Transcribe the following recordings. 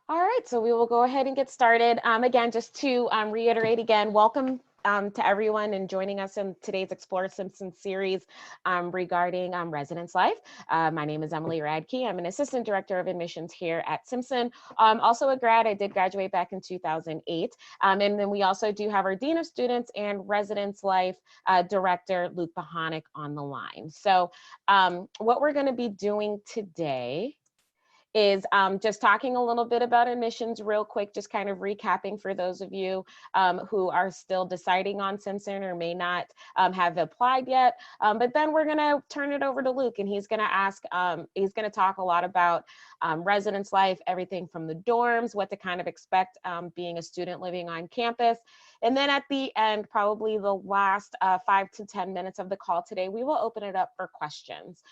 All right, so we will go ahead and get started. Again, just to reiterate again, welcome to everyone and joining us in today's Explore Simpson series regarding residence life. My name is Emily Radke. I'm an assistant director of admissions here at Simpson. Also a grad. I did graduate back in 2008. And then we also do have our Dean of Students and Residence Life Director, Luke Behaunek, on the line. So what we're going to be doing today is just talking a little bit about admissions real quick, just kind of recapping for those of you who are still deciding on Simpson or may not have applied yet. But then we're going to turn it over to Luke, and he's going to he's going to talk a lot about residence life, everything from the dorms, what to kind of expect being a student living on campus. And then at the end, probably the last 5 to 10 minutes of the call today, we will open it up for questions.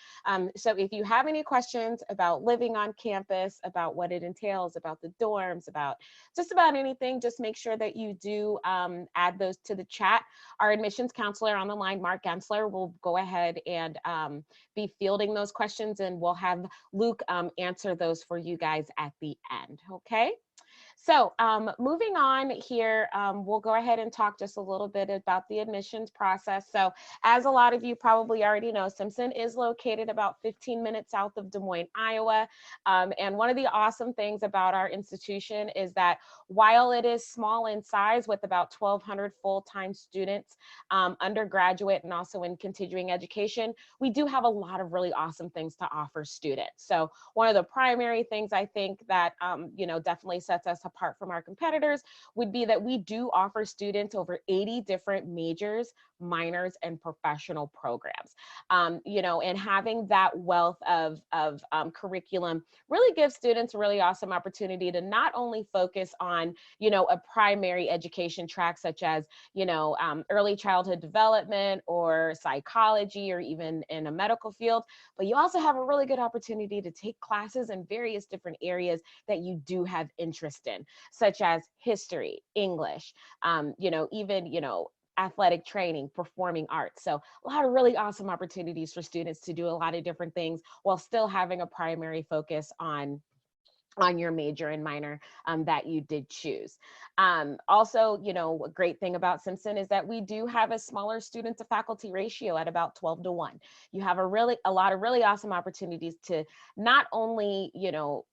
So if you have any questions about living on campus, about what it entails, about the dorms, about just about anything, just make sure that you do add those to the chat. Our admissions counselor on the line, Mark Gensler, will go ahead and be fielding those questions, and we'll have Luke answer those for you guys at the end, okay? So moving on here, we'll go ahead and talk just a little bit about the admissions process. So as a lot of you probably already know, Simpson is located about 15 minutes south of Des Moines, Iowa. And one of the awesome things about our institution is that while it is small in size with about 1,200 full-time students, undergraduate and also in continuing education, we do have a lot of really awesome things to offer students. So one of the primary things I think that, definitely sets us apart from our competitors would be that we do offer students over 80 different majors, minors, and professional programs. And having that wealth of curriculum really gives students a really awesome opportunity to not only focus on, a primary education track such as, early childhood development or psychology or even in a medical field, but you also have a really good opportunity to take classes in various different areas that you do have interest in, such as history, English, athletic training, performing arts. So a lot of really awesome opportunities for students to do a lot of different things while still having a primary focus on your major and minor that you did choose. Also, a great thing about Simpson is that we do have a smaller student to faculty ratio at about 12 to 1. You have a lot of really awesome opportunities to not only,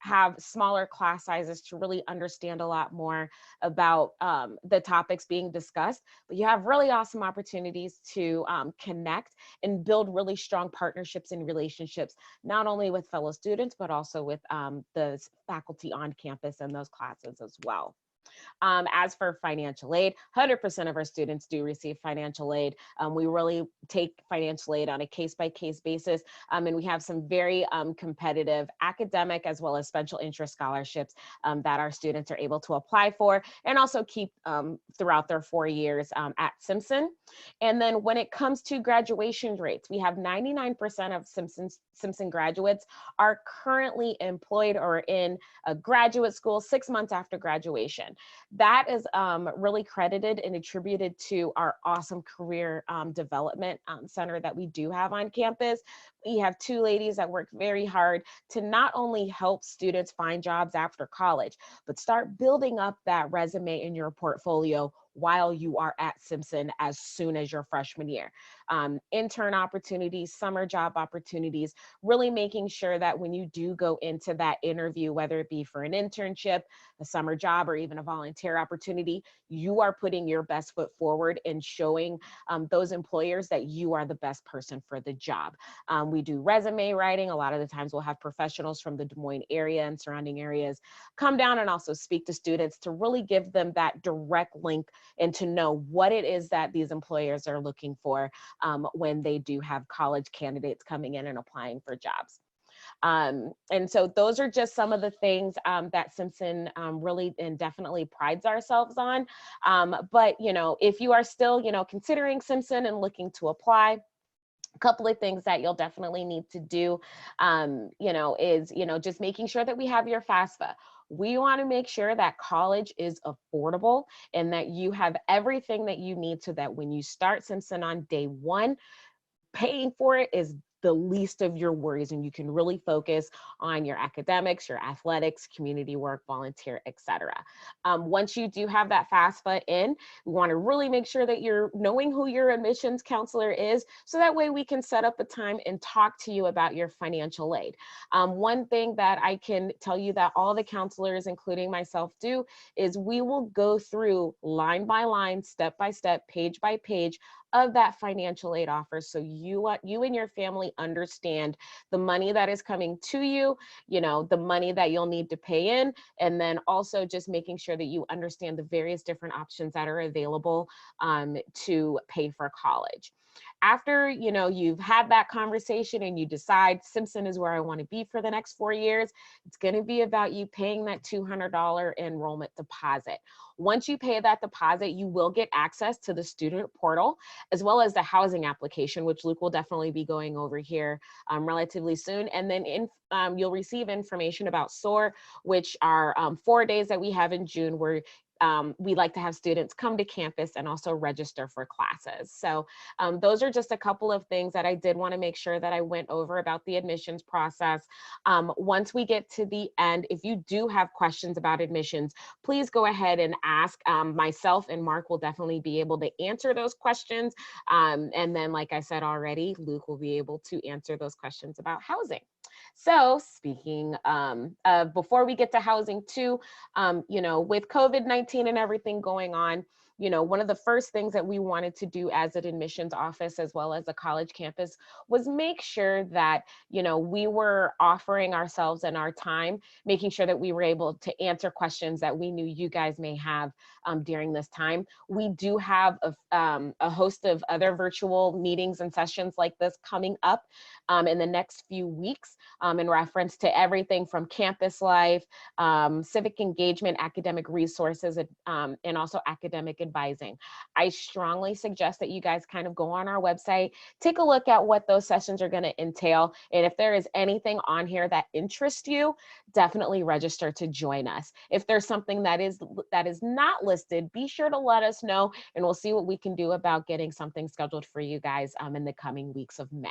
have smaller class sizes to really understand a lot more about the topics being discussed, but you have really awesome opportunities to connect and build really strong partnerships and relationships, not only with fellow students, but also with the faculty on campus and those classes as well. As for financial aid, 100% of our students do receive financial aid. We really take financial aid on a case-by-case basis, and we have some very competitive academic as well as special interest scholarships that our students are able to apply for and also keep throughout their 4 years at Simpson. And then when it comes to graduation rates, we have 99% of Simpson graduates are currently employed or in a graduate school 6 months after graduation. That is really credited and attributed to our awesome career development center that we do have on campus. We have 2 ladies that work very hard to not only help students find jobs after college, but start building up that resume in your portfolio while you are at Simpson as soon as your freshman year. Intern opportunities, summer job opportunities, really making sure that when you do go into that interview, whether it be for an internship, a summer job, or even a volunteer opportunity, you are putting your best foot forward and showing those employers that you are the best person for the job. We do resume writing. A lot of the times we'll have professionals from the Des Moines area and surrounding areas come down and also speak to students to really give them that direct link and to know what it is that these employers are looking for when they do have college candidates coming in and applying for jobs. And so those are just some of the things that Simpson really and definitely prides ourselves on. But, if you are still, considering Simpson and looking to apply, a couple of things that you'll definitely need to do, is, just making sure that we have your FAFSA. We want to make sure that college is affordable and that you have everything that you need so that when you start Simpson on day one, paying for it is the least of your worries, and you can really focus on your academics, your athletics, community work, volunteer, etc. Once you do have that FAFSA in, we want to really make sure that you're knowing who your admissions counselor is, so that way we can set up a time and talk to you about your financial aid. One thing that I can tell you that all the counselors, including myself, do is we will go through line by line, step by step, page by page of that financial aid offer, so you and your family understand the money that is coming to you, the money that you'll need to pay in, and then also just making sure that you understand the various different options that are available to pay for college. After you've had that conversation and you decide Simpson is where I want to be for the next 4 years, it's going to be about you paying that $200 enrollment deposit. Once you pay that deposit, you will get access to the student portal, as well as the housing application, which Luke will definitely be going over here relatively soon. And then you'll receive information about SOAR, which are 4 days that we have in June, where we like to have students come to campus and also register for classes. So those are just a couple of things that I did want to make sure that I went over about the admissions process. Once we get to the end, if you do have questions about admissions, please go ahead and ask. Myself and Mark will definitely be able to answer those questions. And then, like I said already, Luke will be able to answer those questions about housing. So speaking of, before we get to housing too, with COVID-19 and everything going on, one of the first things that we wanted to do as an admissions office, as well as a college campus, was make sure that, we were offering ourselves and our time, making sure that we were able to answer questions that we knew you guys may have during this time. We do have a host of other virtual meetings and sessions like this coming up in the next few weeks in reference to everything from campus life, civic engagement, academic resources, and also academic advising. I strongly suggest that you guys kind of go on our website, take a look at what those sessions are going to entail. And if there is anything on here that interests you, definitely register to join us. If there's something that is not listed, be sure to let us know, and we'll see what we can do about getting something scheduled for you guys in the coming weeks of May.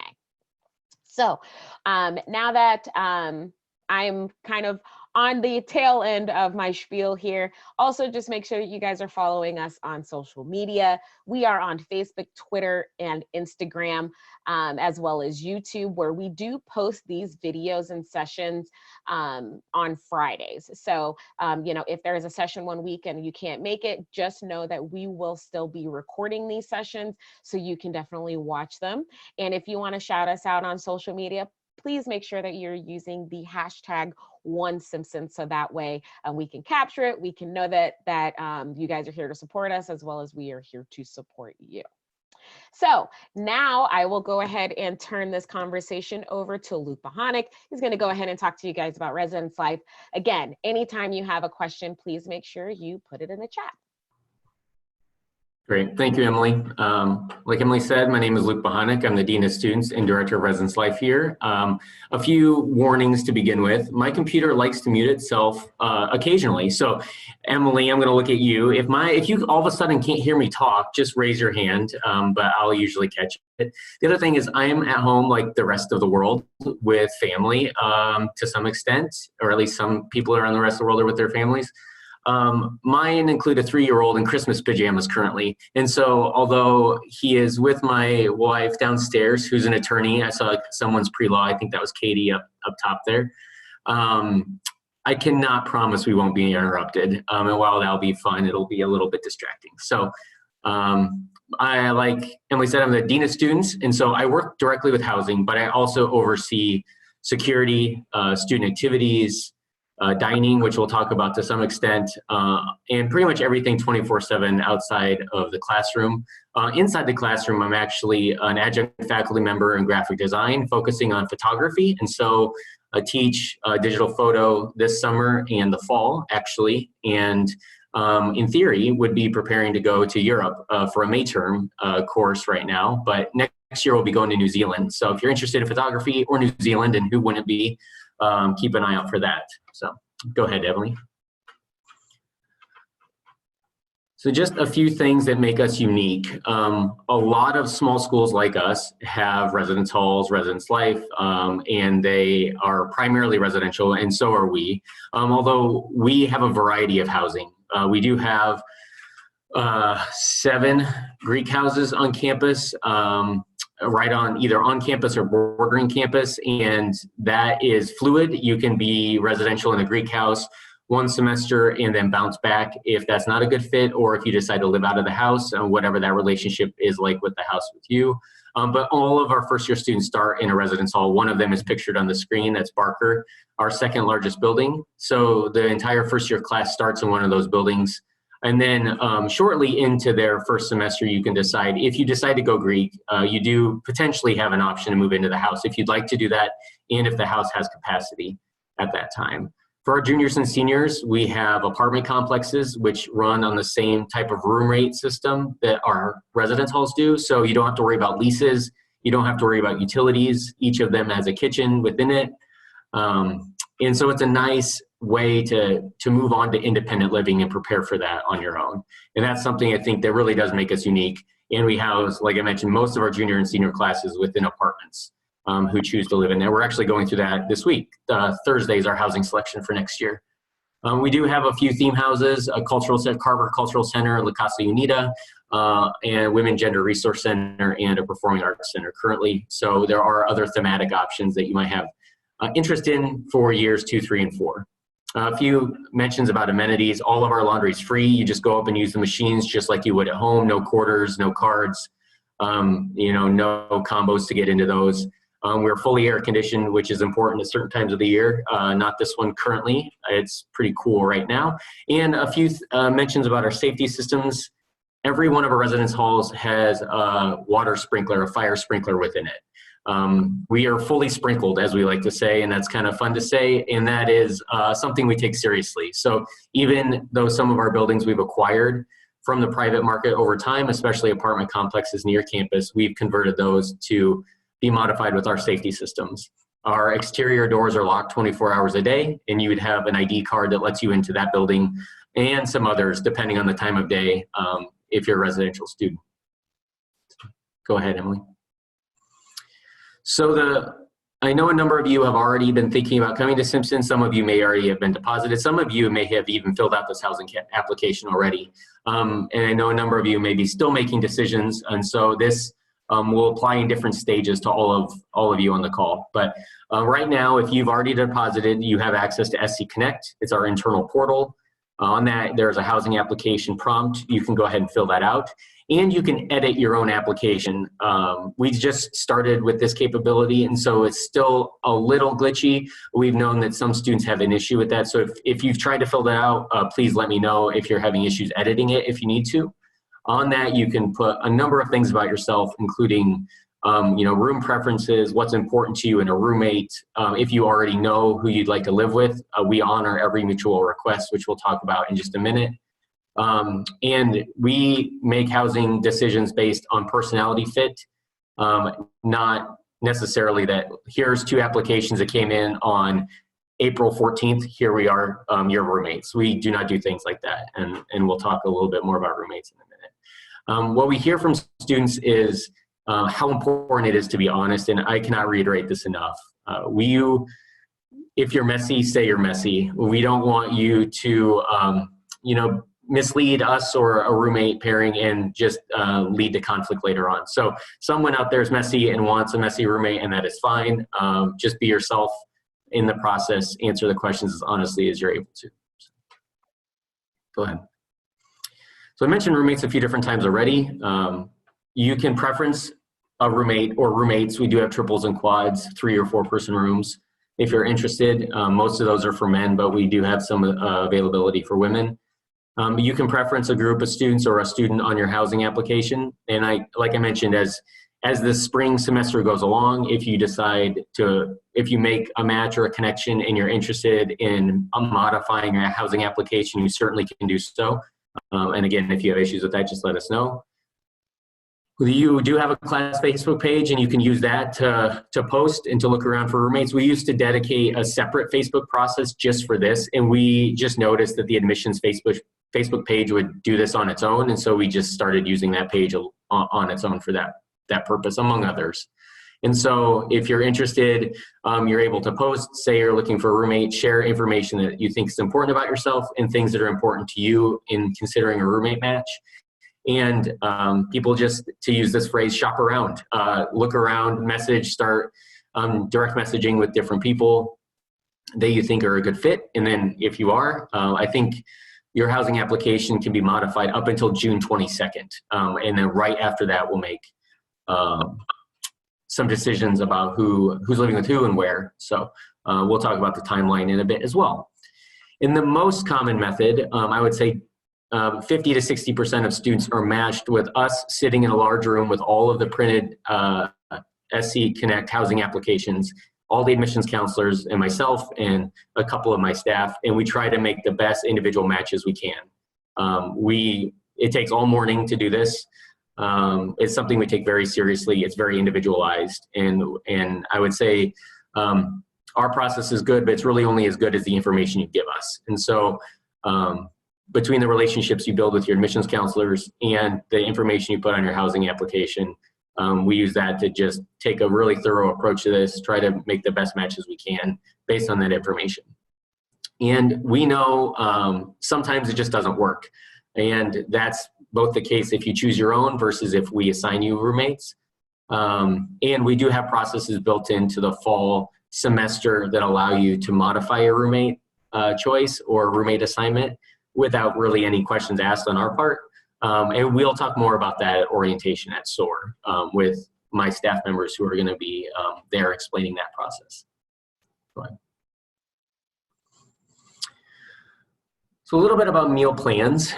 So now that I'm kind of on the tail end of my spiel here, also just make sure that you guys are following us on social media. We are on Facebook, Twitter, and Instagram, as well as YouTube, where we do post these videos and sessions on Fridays. So, if there is a session one week and you can't make it, just know that we will still be recording these sessions, so you can definitely watch them. And if you want to shout us out on social media, please make sure that you're using the hashtag #OneSimpson, so that way we can capture it. We can know that you guys are here to support us, as well as we are here to support you. So now I will go ahead and turn this conversation over to Luke Behaunek. He's going to go ahead and talk to you guys about residence life. Again, anytime you have a question, please make sure you put it in the chat. Great, thank you, Emily. Like Emily said, my name is Luke Behaunek. I'm the Dean of Students and Director of Residence Life here. A few warnings to begin with. My computer likes to mute itself occasionally. So Emily, I'm gonna look at you. If you all of a sudden can't hear me talk, just raise your hand, but I'll usually catch it. The other thing is I am at home like the rest of the world with family to some extent, or at least some people around the rest of the world are with their families. Mine include a 3-year-old in Christmas pajamas currently. And so although he is with my wife downstairs, who's an attorney, I saw someone's pre-law, I think that was Katie up top there. I cannot promise we won't be interrupted. And while that'll be fun, it'll be a little bit distracting. So I, like Emily said, I'm the Dean of Students. And so I work directly with housing, but I also oversee security, student activities, dining, which we'll talk about to some extent, and pretty much everything 24/7 outside of the classroom. Inside the classroom, I'm actually an adjunct faculty member in graphic design, focusing on photography. And so I teach digital photo this summer and the fall, actually. And in theory, would be preparing to go to Europe for a May term course right now. But next year, we'll be going to New Zealand. So if you're interested in photography or New Zealand, and who wouldn't be, keep an eye out for that. So go ahead, Emily. So just a few things that make us unique. A lot of small schools like us have residence halls, residence life, and they are primarily residential, and so are we. Although we have a variety of housing. We do have 7 Greek houses on campus, right on either on campus or bordering campus, and that is fluid. You can be residential in a Greek house 1 semester and then bounce back if that's not a good fit, or if you decide to live out of the house, whatever that relationship is like with the house with you. But all of our first year students start in a residence hall. One of them is pictured on the screen. That's Barker, our second largest building. So the entire first year class starts in one of those buildings. And then shortly into their first semester, you can decide, if you decide to go Greek, you do potentially have an option to move into the house if you'd like to do that, and if the house has capacity at that time. For our juniors and seniors, we have apartment complexes which run on the same type of room rate system that our residence halls do. So you don't have to worry about leases. You don't have to worry about utilities. Each of them has a kitchen within it. And so it's a nice way to move on to independent living and prepare for that on your own. And that's something I think that really does make us unique. And we house, like I mentioned, most of our junior and senior classes within apartments. Who choose to live in there. We're actually going through that this week. Thursday is our housing selection for next year. We do have a few theme houses, a cultural center, Carver Cultural Center, La Casa Unida, and Women Gender Resource Center, and a Performing Arts Center currently. So there are other thematic options that you might have interest in for years 2, 3, and 4. A few mentions about amenities. All of our laundry is free. You just go up and use the machines just like you would at home. No quarters, no cards, no combos to get into those. We're fully air conditioned, which is important at certain times of the year. Not this one currently. It's pretty cool right now. And a few mentions about our safety systems. Every one of our residence halls has a water sprinkler, a fire sprinkler within it. We are fully sprinkled, as we like to say, and that's kind of fun to say, and that is something we take seriously. So even though some of our buildings we've acquired from the private market over time, especially apartment complexes near campus, we've converted those to be modified with our safety systems. Our exterior doors are locked 24 hours a day, and you would have an ID card that lets you into that building, and some others depending on the time of day if you're a residential student. Go ahead, Emily. So I know a number of you have already been thinking about coming to Simpson. Some of you may already have been deposited. Some of you may have even filled out this housing application already. And I know a number of you may be still making decisions, and so this will apply in different stages to all of you on the call. But right now, if you've already deposited, you have access to SC Connect. It's our internal portal. On that, there's a housing application prompt. You can go ahead and fill that out. And you can edit your own application. We just started with this capability, and so it's still a little glitchy. We've known that some students have an issue with that. So if you've tried to fill that out, please let me know if you're having issues editing it if you need to. On that, you can put a number of things about yourself, including room preferences, what's important to you in a roommate. If you already know who you'd like to live with, we honor every mutual request, which we'll talk about in just a minute. And we make housing decisions based on personality fit, not necessarily that here's 2 applications that came in on April 14th, here we are, your roommates. We do not do things like that, and we'll talk a little bit more about roommates in a minute. What we hear from students is how important it is to be honest, and I cannot reiterate this enough. If you're messy, say you're messy. We don't want you to, mislead us or a roommate pairing and just lead to conflict later on. So someone out there is messy and wants a messy roommate, and that is fine. Just be yourself in the process. Answer the questions as honestly as you're able to. Go ahead. So I mentioned roommates a few different times already. You can preference a roommate or roommates. We do have triples and quads, 3 or 4 person rooms. If you're interested, most of those are for men, but we do have some availability for women. You can preference a group of students or a student on your housing application. And like I mentioned, as the spring semester goes along, if you make a match or a connection and you're interested in modifying your housing application, you certainly can do so. And again, if you have issues with that, just let us know. You do have a class Facebook page, and you can use that to post and to look around for roommates. We used to dedicate a separate Facebook process just for this, and we just noticed that the admissions Facebook Facebook page would do this on its own. And so we just started using that page on its own for that purpose, among others. And so if you're interested, you're able to post, say you're looking for a roommate, share information that you think is important about yourself and things that are important to you in considering a roommate match. And people, just to use this phrase, shop around, look around, message, start direct messaging with different people that you think are a good fit. And then if you are, I think your housing application can be modified up until June 22nd. And then right after that, we'll make some decisions about who's living with who and where. So we'll talk about the timeline in a bit as well. In the most common method, I would say 50 to 60% of students are matched with us sitting in a large room with all of the printed SC Connect housing applications, all the admissions counselors and myself and a couple of my staff, and we try to make the best individual matches we can. It takes all morning to do this. It's something we take very seriously. It's very individualized, and I would say our process is good, but it's really only as good as the information you give us. And so between the relationships you build with your admissions counselors and the information you put on your housing application, we use that to just take a really thorough approach to this, try to make the best matches we can based on that information. And we know sometimes it just doesn't work. And that's both the case if you choose your own versus if we assign you roommates. And we do have processes built into the fall semester that allow you to modify your roommate choice or roommate assignment without really any questions asked on our part. And we'll talk more about that at orientation at SOAR with my staff members who are going to be there explaining that process. Go ahead. So a little bit about meal plans.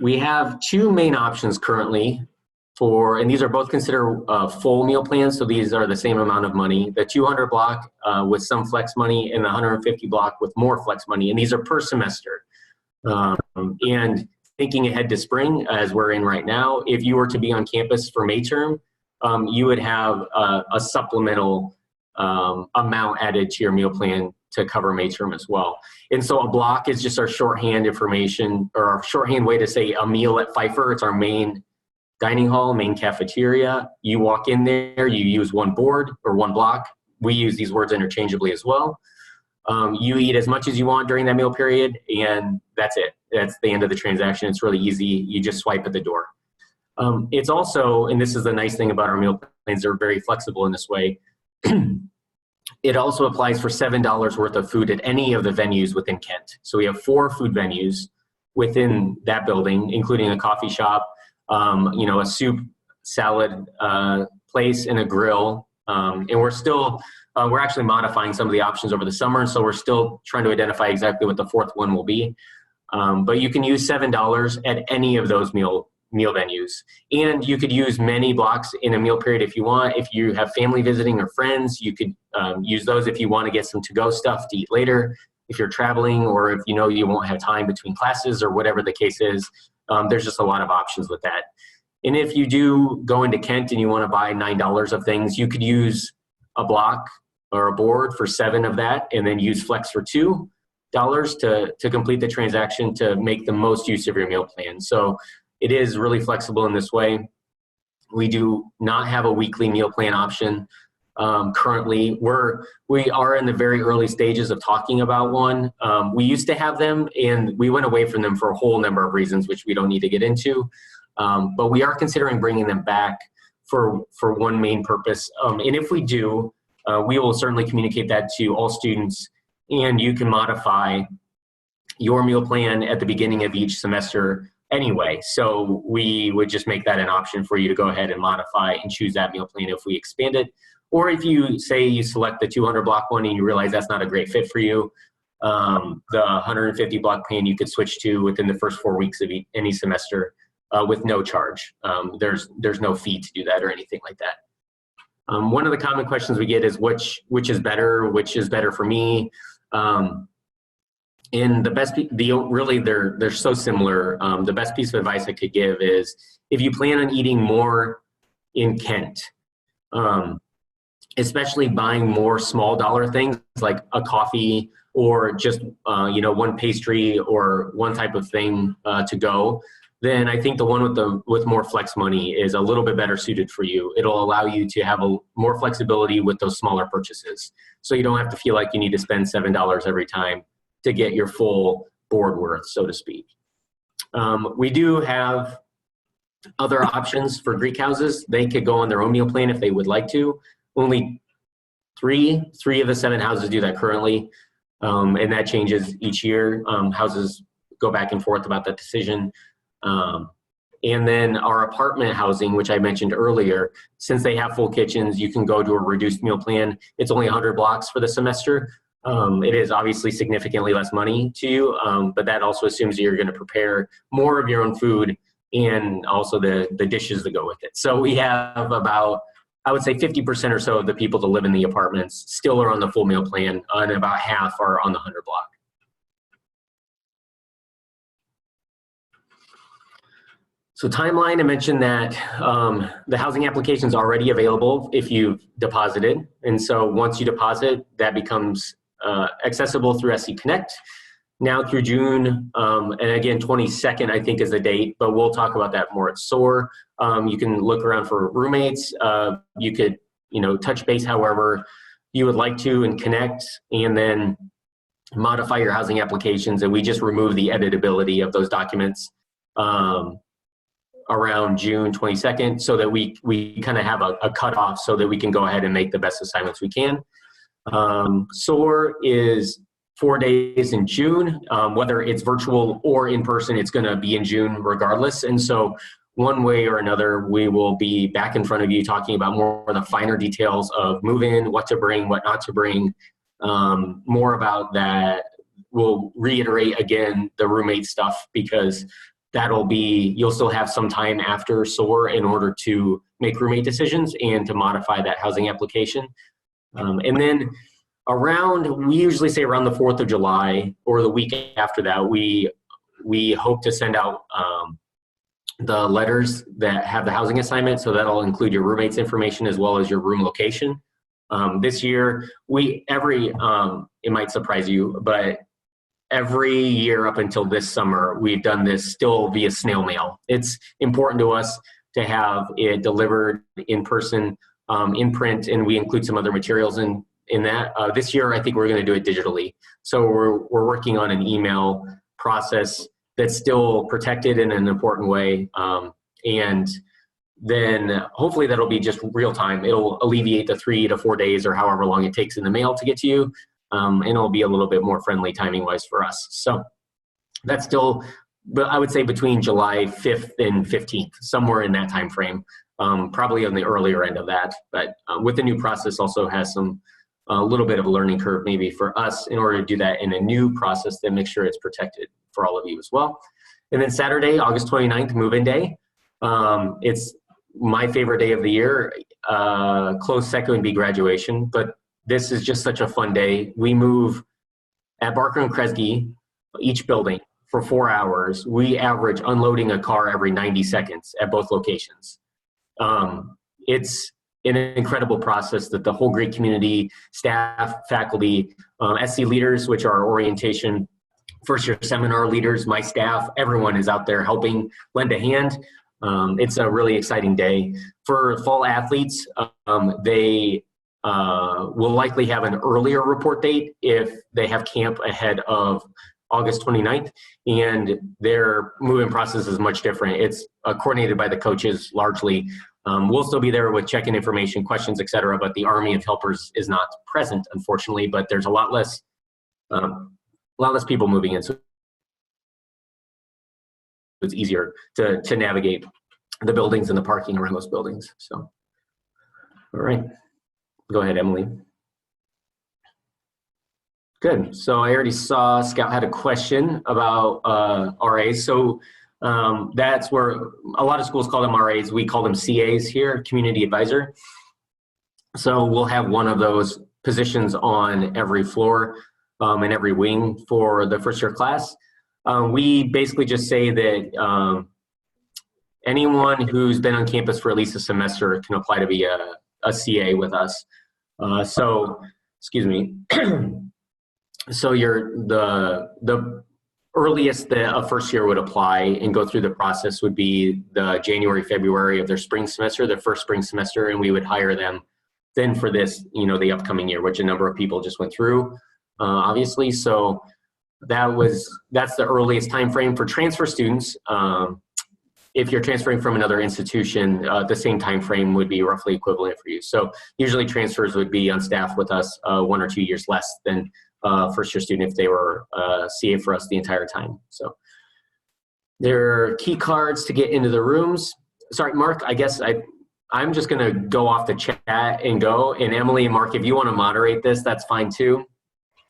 We have two main options currently and these are both considered full meal plans, so these are the same amount of money. The 200 block with some flex money and the 150 block with more flex money, and these are per semester. And thinking ahead to spring, as we're in right now, if you were to be on campus for May term, you would have a supplemental amount added to your meal plan to cover May term as well. And so a block is just our shorthand information, or our shorthand way to say a meal at Pfeiffer. It's our main dining hall, main cafeteria. You walk in there, you use one board or one block. We use these words interchangeably as well. You eat as much as you want during that meal period, and that's it. That's the end of the transaction. It's really easy. You just swipe at the door. It's also, and this is the nice thing about our meal plans, they're very flexible in this way. It also applies for $7 worth of food at any of the venues within Kent. So we have 4 food venues within that building, including a coffee shop, a soup, salad place, and a grill. And we're still, we're actually modifying some of the options over the summer, so we're still trying to identify exactly what the 4th one will be. But you can use $7 at any of those meal venues. And you could use many blocks in a meal period if you want. If you have family visiting or friends, you could use those if you want to get some to-go stuff to eat later. If you're traveling, or if you know you won't have time between classes, or whatever the case is, there's just a lot of options with that. And if you do go into Kent and you want to buy $9 of things, you could use a block or a board for 7 of that, and then use Flex for $2 to complete the transaction to make the most use of your meal plan. So it is really flexible in this way. We do not have a weekly meal plan option. Currently, we are in the very early stages of talking about one. We used to have them, and we went away from them for a whole number of reasons, which we don't need to get into. But we are considering bringing them back for one main purpose. And if we do, we will certainly communicate that to all students, and you can modify your meal plan at the beginning of each semester anyway. So we would just make that an option for you to go ahead and modify and choose that meal plan if we expand it. Or if you say you select the 200 block one and you realize that's not a great fit for you, the 150 block plan you could switch to within the first 4 weeks of any semester with no charge. There's no fee to do that or anything like that. One of the common questions we get is which is better for me? And the best, really they're so similar. The best piece of advice I could give is if you plan on eating more in Kent, especially buying more small dollar things like a coffee or just one pastry or one type of thing to go, then I think the one with more flex money is a little bit better suited for you. It'll allow you to have more flexibility with those smaller purchases. So you don't have to feel like you need to spend $7 every time to get your full board worth, so to speak. We do have other options for Greek houses. They could go on their own meal plan if they would like to. Only three of the 7 houses do that currently, and that changes each year. Houses go back and forth about that decision. And then our apartment housing, which I mentioned earlier, since they have full kitchens, you can go to a reduced meal plan. It's only 100 blocks for the semester. It is obviously significantly less money to you, but that also assumes that you're going to prepare more of your own food and also the dishes that go with it. So we have about, I would say 50% or so of the people that live in the apartments still are on the full meal plan, and about half are on the 100 block. So timeline, I mentioned that the housing application is already available if you've deposited. And so once you deposit, that becomes accessible through SC Connect. Now through June, and again, 22nd, I think is the date, but we'll talk about that more at SOAR. You can look around for roommates. You could, touch base however you would like to and connect, and then modify your housing applications. And we just remove the editability of those documents around June 22nd, so that we kind of have a cutoff so that we can go ahead and make the best assignments we can. SOAR is 4 days in June. Whether it's virtual or in person, it's going to be in June regardless. And so one way or another, we will be back in front of you talking about more of the finer details of move-in, what to bring, what not to bring, more about that. We'll reiterate again the roommate stuff, because you'll still have some time after SOAR in order to make roommate decisions and to modify that housing application. And then we usually say around the 4th of July or the week after that, we hope to send out the letters that have the housing assignment. So that'll include your roommate's information as well as your room location. This year, it might surprise you, but every year up until this summer, we've done this still via snail mail. It's important to us to have it delivered in person, in print, and we include some other materials in that. This year, I think we're going to do it digitally. So we're working on an email process that's still protected in an important way. And then hopefully that'll be just real time. It'll alleviate the 3 to 4 days or however long it takes in the mail to get to you. And it'll be a little bit more friendly timing wise for us. So that's still, but I would say between July 5th and 15th, somewhere in that time frame, probably on the earlier end of that. But with the new process also has a little bit of a learning curve maybe for us in order to do that in a new process, then make sure it's protected for all of you as well. And then Saturday, August 29th, move-in day. It's my favorite day of the year. Close second would be graduation, but this is just such a fun day. We move at Barker and Kresge, each building, for 4 hours. We average unloading a car every 90 seconds at both locations. It's an incredible process that the whole Greek community, staff, faculty, SC leaders, which are orientation, first year seminar leaders, my staff, everyone is out there helping lend a hand. It's a really exciting day. For fall athletes, they will likely have an earlier report date if they have camp ahead of August 29th, and their move-in process is much different. It's coordinated by the coaches largely. We'll still be there with check-in information, questions, et cetera, but the army of helpers is not present, unfortunately, but there's a lot less people moving in, so it's easier to navigate the buildings and the parking around those buildings. So, all right. Go ahead, Emily. Good. So I already saw Scout had a question about RAs. So that's where a lot of schools call them RAs. We call them CAs here, community advisor. So we'll have one of those positions on every floor and every wing for the first year class. We basically just say that anyone who's been on campus for at least a semester can apply to be a CA with us. So, excuse me. So the earliest that a first year would apply and go through the process would be the January, February of their spring semester, their first spring semester, and we would hire them then for this, the upcoming year, which a number of people just went through, obviously. So that's the earliest time frame for transfer students. If you're transferring from another institution, the same time frame would be roughly equivalent for you. So usually transfers would be on staff with us 1 or 2 years less than first year student if they were CA for us the entire time. So there are key cards to get into the rooms. Sorry, Mark, I guess I'm just going to go off the chat and go. And Emily and Mark, if you want to moderate this, that's fine too.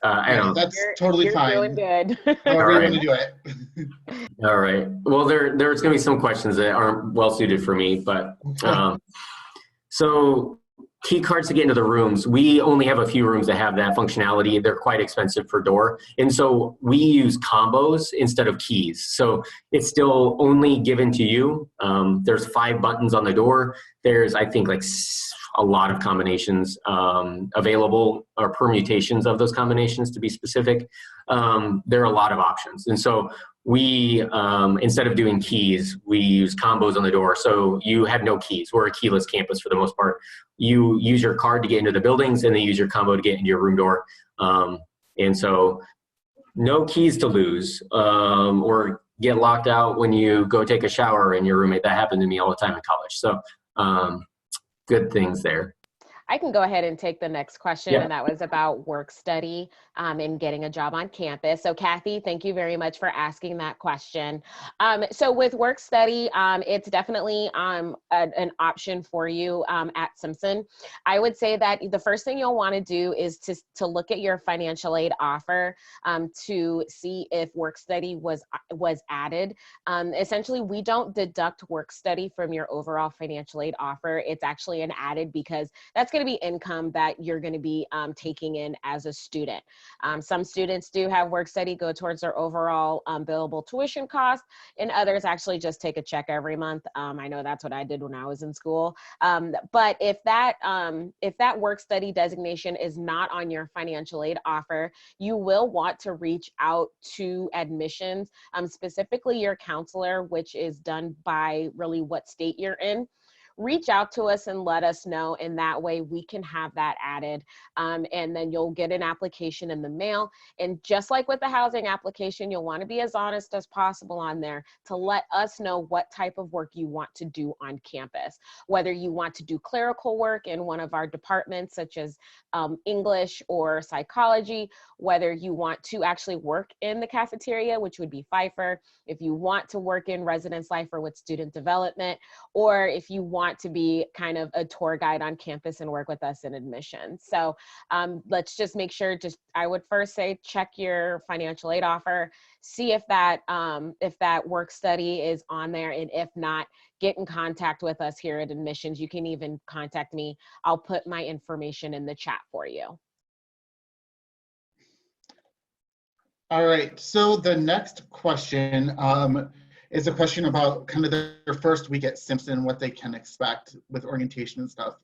I don't. That's totally fine. You're doing good. However you want to do it. All right. Well, there's going to be some questions that aren't well suited for me, but so key cards to get into the rooms. We only have a few rooms that have that functionality. They're quite expensive per door. And so we use combos instead of keys. So it's still only given to you. There's 5 buttons on the door. There's, I think, like a lot of combinations available, or permutations of those combinations to be specific. There are a lot of options. And so we, instead of doing keys, we use combos on the door. So you have no keys. We're a keyless campus for the most part. You use your card to get into the buildings, and then you use your combo to get into your room door. And so no keys to lose, or get locked out when you go take a shower in your roommate. That happened to me all the time in college. So good things there. I can go ahead and take the next question, Yeah. and that was about work study and getting a job on campus. So Kathy, thank you very much for asking that question. So with work study, it's definitely an option for you at Simpson. I would say that the first thing you'll want to do is to look at your financial aid offer to see if work study was added. Essentially, we don't deduct work study from your overall financial aid offer. It's actually an added because that's going to be income that you're going to be taking in as a student. Some students do have work study go towards their overall billable tuition cost, and others actually just take a check every month. I know that's what I did when I was in school. But if that work study designation is not on your financial aid offer, you will want to reach out to admissions, specifically your counselor, which is done by really what state you're in. Reach out to us and let us know, and that way we can have that added. And then you'll get an application in the mail. And just like with the housing application, you'll want to be as honest as possible on there to let us know what type of work you want to do on campus. Whether you want to do clerical work in one of our departments, such as English or psychology, whether you want to actually work in the cafeteria, which would be FIFER, if you want to work in residence life or with student development, or if you want to be kind of a tour guide on campus and work with us in admissions. So let's just make sure, I would first say check your financial aid offer, see if that work study is on there, and if not, get in contact with us here at admissions. You can even contact me. I'll put my information in the chat for you. All right, so the next question is a question about kind of their first week at Simpson, what they can expect with orientation and stuff.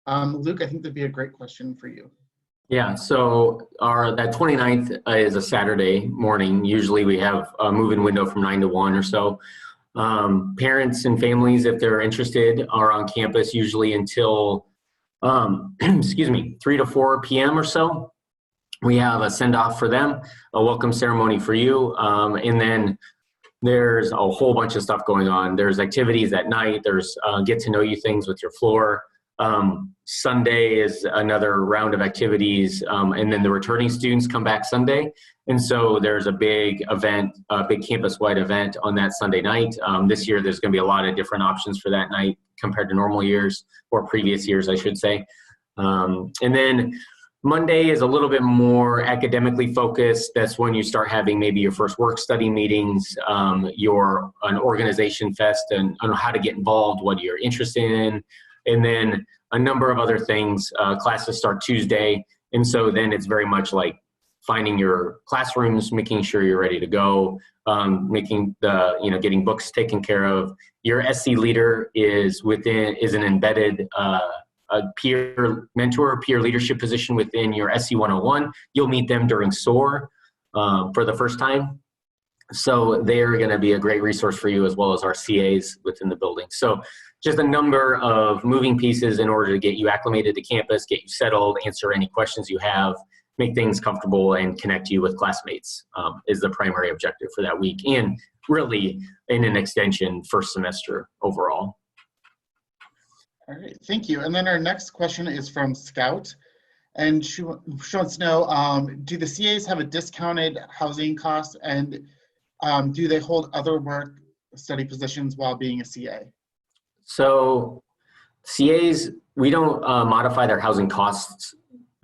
Luke, I think that'd be a great question for you. Yeah, so that 29th is a Saturday morning. Usually we have a move-in window from 9 to 1 or so. Parents and families, if they're interested, are on campus usually until, 3 to 4 p.m. or so. We have a send-off for them, a welcome ceremony for you, and then there's a whole bunch of stuff going on. There's activities at night. There's get to know you things with your floor. Sunday is another round of activities, and then the returning students come back Sunday. And so there's a big event, a big campus-wide event on that Sunday night. This year, there's going to be a lot of different options for that night compared to normal years, or previous years, I should say. And then Monday is a little bit more academically focused. That's when you start having maybe your first work study meetings, an organization fest, and on how to get involved, what you're interested in, and then a number of other things. Classes start Tuesday, and so then it's very much like finding your classrooms, making sure you're ready to go, getting books taken care of. Your SC leader is an embedded a peer mentor, peer leadership position within your SC 101. You'll meet them during SOAR for the first time. So they're going to be a great resource for you, as well as our CAs within the building. So just a number of moving pieces in order to get you acclimated to campus, get you settled, answer any questions you have, make things comfortable, and connect you with classmates is the primary objective for that week, and really in an extension first semester overall. All right, thank you. And then our next question is from Scout. And she wants to know, do the CAs have a discounted housing cost, and do they hold other work study positions while being a CA? So CAs, we don't modify their housing costs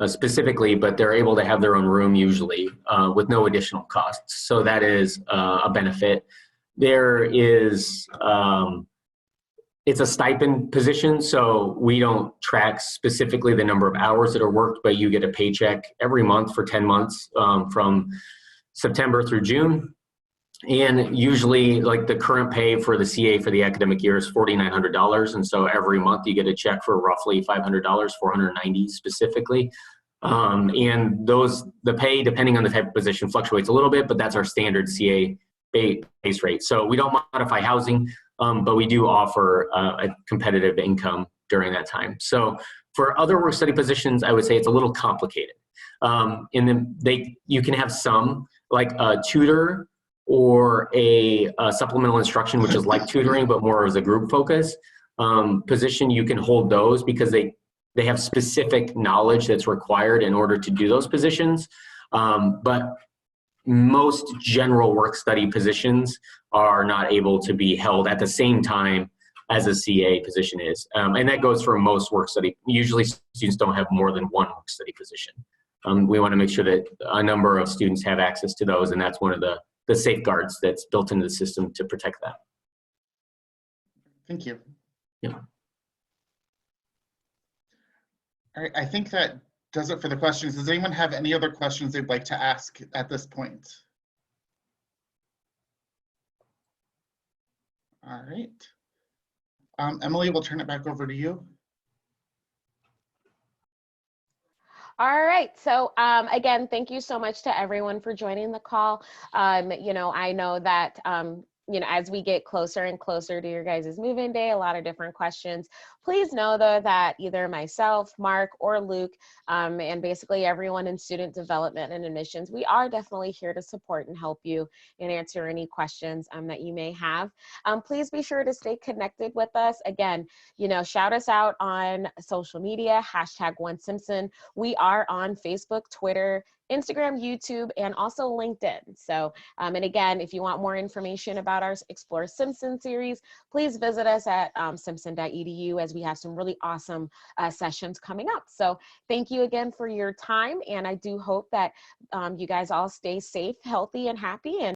specifically, but they're able to have their own room usually with no additional costs. So that is a benefit. There is, it's a stipend position, so we don't track specifically the number of hours that are worked, but you get a paycheck every month for 10 months from September through June. And usually, like, the current pay for the CA for the academic year is $4,900. And so every month you get a check for roughly $500, $490 specifically. And the pay, depending on the type of position, fluctuates a little bit, but that's our standard CA base rate. So we don't modify housing, but we do offer a competitive income during that time. So for other work study positions, I would say it's a little complicated. And then you can have some, like a tutor or a supplemental instruction, which is like tutoring, but more as a group focus position. You can hold those because they have specific knowledge that's required in order to do those positions. But most general work study positions are not able to be held at the same time as a CA position is. And that goes for most work study. Usually students don't have more than one work study position. We want to make sure that a number of students have access to those, and that's one of the safeguards that's built into the system to protect that. Thank you. Yeah. All right, I think that does it for the questions. Does anyone have any other questions they'd like to ask at this point? All right. Emily, we'll turn it back over to you. All right. So again, thank you so much to everyone for joining the call. I know that, as we get closer and closer to your guys' move-in day, a lot of different questions. Please know, though, that either myself, Mark, or Luke, and basically everyone in student development and admissions, we are definitely here to support and help you and answer any questions that you may have. Please be sure to stay connected with us. Again, shout us out on social media, #OneSimpson. We are on Facebook, Twitter, Instagram, YouTube, and also LinkedIn. So, and again, if you want more information about our Explore Simpson series, please visit us at simpson.edu, as we have some really awesome sessions coming up. So thank you again for your time. And I do hope that you guys all stay safe, healthy, and happy. And